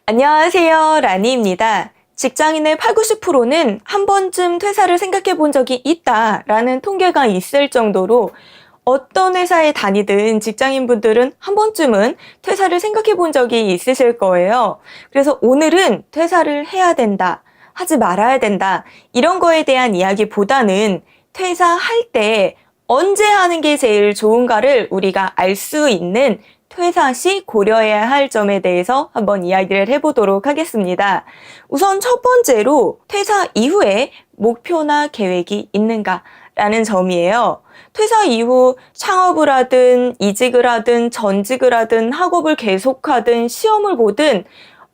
안녕하세요. 라니입니다. 직장인의 8, 90%는 한 번쯤 퇴사를 생각해 본 적이 있다라는 통계가 있을 정도로 어떤 회사에 다니든 직장인분들은 한 번쯤은 퇴사를 생각해 본 적이 있으실 거예요. 그래서 오늘은 퇴사를 해야 된다, 하지 말아야 된다, 이런 거에 대한 이야기보다는 퇴사할 때 언제 하는 게 제일 좋은가를 우리가 알 수 있는 퇴사 시 고려해야 할 점에 대해서 한번 이야기를 해보도록 하겠습니다. 우선 첫 번째로 퇴사 이후에 목표나 계획이 있는가? 라는 점이에요. 퇴사 이후 창업을 하든 이직을 하든 전직을 하든 학업을 계속하든 시험을 보든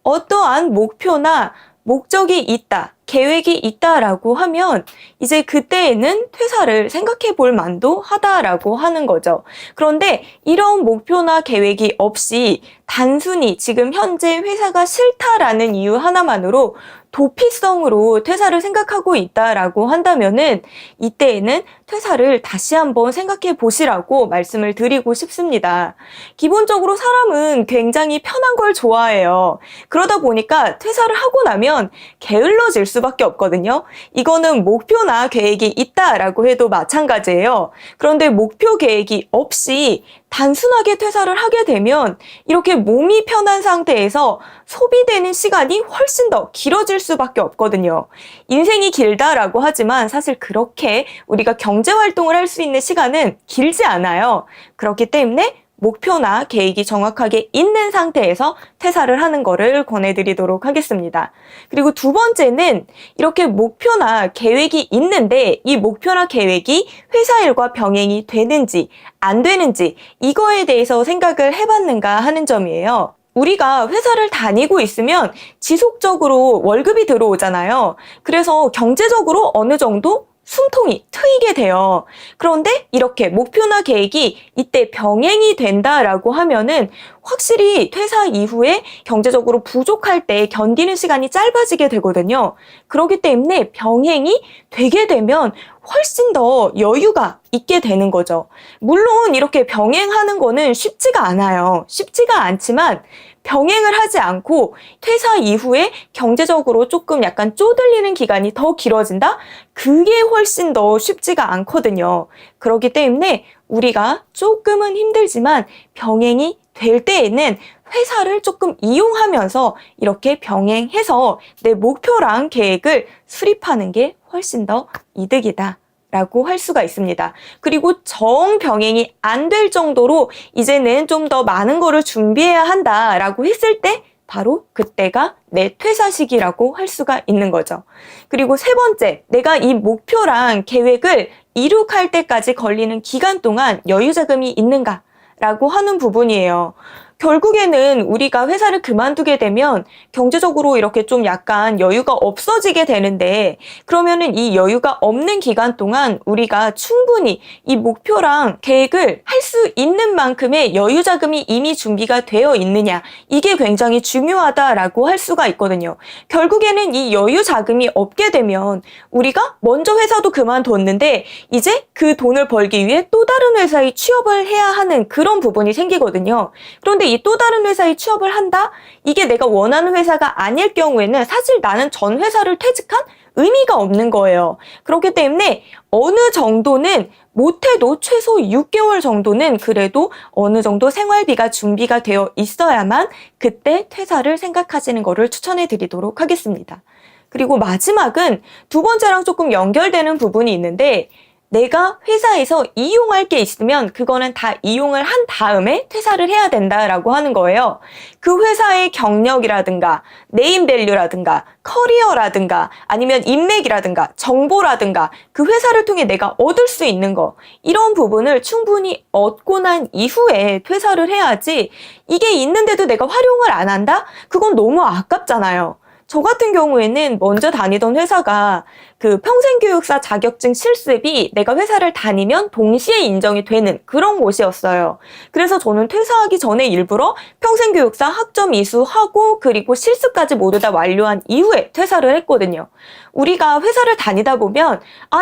어떠한 목표나 목적이 있다, 계획이 있다라고 하면 이제 그때에는 퇴사를 생각해 볼 만도 하다라고 하는 거죠. 그런데 이런 목표나 계획이 없이 단순히 지금 현재 회사가 싫다라는 이유 하나만으로 도피성으로 퇴사를 생각하고 있다라고 한다면은 이때에는 퇴사를 다시 한번 생각해 보시라고 말씀을 드리고 싶습니다. 기본적으로 사람은 굉장히 편한 걸 좋아해요. 그러다 보니까 퇴사를 하고 나면 게을러질 수밖에 없거든요. 이거는 목표나 계획이 있다라고 해도 마찬가지예요. 그런데 목표 계획이 없이 단순하게 퇴사를 하게 되면 이렇게 몸이 편한 상태에서 소비되는 시간이 훨씬 더 길어질 수밖에 없거든요. 인생이 길다라고 하지만 사실 그렇게 우리가 경제활동을 할 수 있는 시간은 길지 않아요. 그렇기 때문에 목표나 계획이 정확하게 있는 상태에서 퇴사를 하는 거를 권해드리도록 하겠습니다. 그리고 두 번째는 이렇게 목표나 계획이 있는데 이 목표나 계획이 회사 일과 병행이 되는지 안 되는지 이거에 대해서 생각을 해봤는가 하는 점이에요. 우리가 회사를 다니고 있으면 지속적으로 월급이 들어오잖아요. 그래서 경제적으로 어느 정도 숨통이 트이게 돼요. 그런데 이렇게 목표나 계획이 이때 병행이 된다라고 하면은 확실히 퇴사 이후에 경제적으로 부족할 때 견디는 시간이 짧아지게 되거든요. 그렇기 때문에 병행이 되게 되면 훨씬 더 여유가 있게 되는 거죠. 물론 이렇게 병행하는 거는 쉽지가 않아요. 쉽지가 않지만 병행을 하지 않고 퇴사 이후에 경제적으로 조금 약간 쪼들리는 기간이 더 길어진다? 그게 훨씬 더 쉽지가 않거든요. 그렇기 때문에 우리가 조금은 힘들지만 병행이 될 때에는 회사를 조금 이용하면서 이렇게 병행해서 내 목표랑 계획을 수립하는 게 훨씬 더 이득이다 라고 할 수가 있습니다. 그리고 정병행이 안 될 정도로 이제는 좀 더 많은 거를 준비해야 한다라고 했을 때 바로 그때가 내 퇴사 시기라고 할 수가 있는 거죠. 그리고 세 번째, 내가 이 목표랑 계획을 이룩할 때까지 걸리는 기간 동안 여유 자금이 있는가? 라고 하는 부분이에요. 결국에는 우리가 회사를 그만두게 되면 경제적으로 이렇게 좀 약간 여유가 없어지게 되는데 그러면은 이 여유가 없는 기간 동안 우리가 충분히 이 목표랑 계획을 할 수 있는 만큼의 여유 자금이 이미 준비가 되어 있느냐 이게 굉장히 중요하다라고 할 수가 있거든요. 결국에는 이 여유 자금이 없게 되면 우리가 먼저 회사도 그만뒀는데 이제 그 돈을 벌기 위해 또 다른 회사에 취업을 해야 하는 그런 부분이 생기거든요. 그런데 이 또 다른 회사에 취업을 한다? 이게 내가 원하는 회사가 아닐 경우에는 사실 나는 전 회사를 퇴직한 의미가 없는 거예요. 그렇기 때문에 어느 정도는 못해도 최소 6개월 정도는 그래도 어느 정도 생활비가 준비가 되어 있어야만 그때 퇴사를 생각하시는 거를 추천해 드리도록 하겠습니다. 그리고 마지막은 두 번째랑 조금 연결되는 부분이 있는데 내가 회사에서 이용할 게 있으면 그거는 다 이용을 한 다음에 퇴사를 해야 된다라고 하는 거예요. 그 회사의 경력이라든가 네임밸류라든가 커리어라든가 아니면 인맥이라든가 정보라든가 그 회사를 통해 내가 얻을 수 있는 거 이런 부분을 충분히 얻고 난 이후에 퇴사를 해야지 이게 있는데도 내가 활용을 안 한다? 그건 너무 아깝잖아요. 저 같은 경우에는 먼저 다니던 회사가 그 평생교육사 자격증 실습이 내가 회사를 다니면 동시에 인정이 되는 그런 곳이었어요. 그래서 저는 퇴사하기 전에 일부러 평생교육사 학점 이수하고 그리고 실습까지 모두 다 완료한 이후에 퇴사를 했거든요. 우리가 회사를 다니다 보면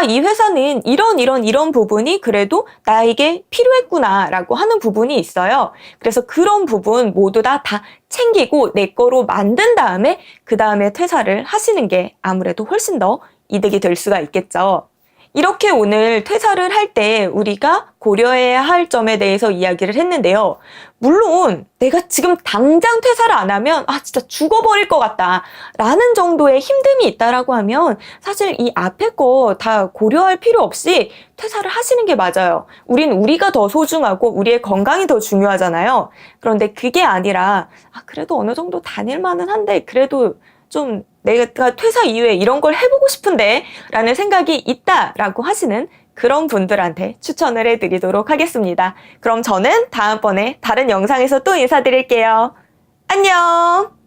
이 회사는 이런 부분이 그래도 나에게 필요했구나라고 하는 부분이 있어요. 그래서 그런 부분 모두 다 챙기고 내 거로 만든 다음에 그 다음에 퇴사를 하시는 게 아무래도 훨씬 더 이득이 될 수가 있겠죠. 이렇게 오늘 퇴사를 할 때 우리가 고려해야 할 점에 대해서 이야기를 했는데요. 물론 내가 지금 당장 퇴사를 안 하면 진짜 죽어버릴 것 같다 라는 정도의 힘듦이 있다라고 하면 사실 이 앞에 거 다 고려할 필요 없이 퇴사를 하시는 게 맞아요. 우리가 더 소중하고 우리의 건강이 더 중요하잖아요. 그런데 그게 아니라 그래도 어느 정도 다닐만은 한데 그래도 좀 내가 퇴사 이후에 이런 걸 해보고 싶은데 라는 생각이 있다라고 하시는 그런 분들한테 추천을 해드리도록 하겠습니다. 그럼 저는 다음번에 다른 영상에서 또 인사드릴게요. 안녕!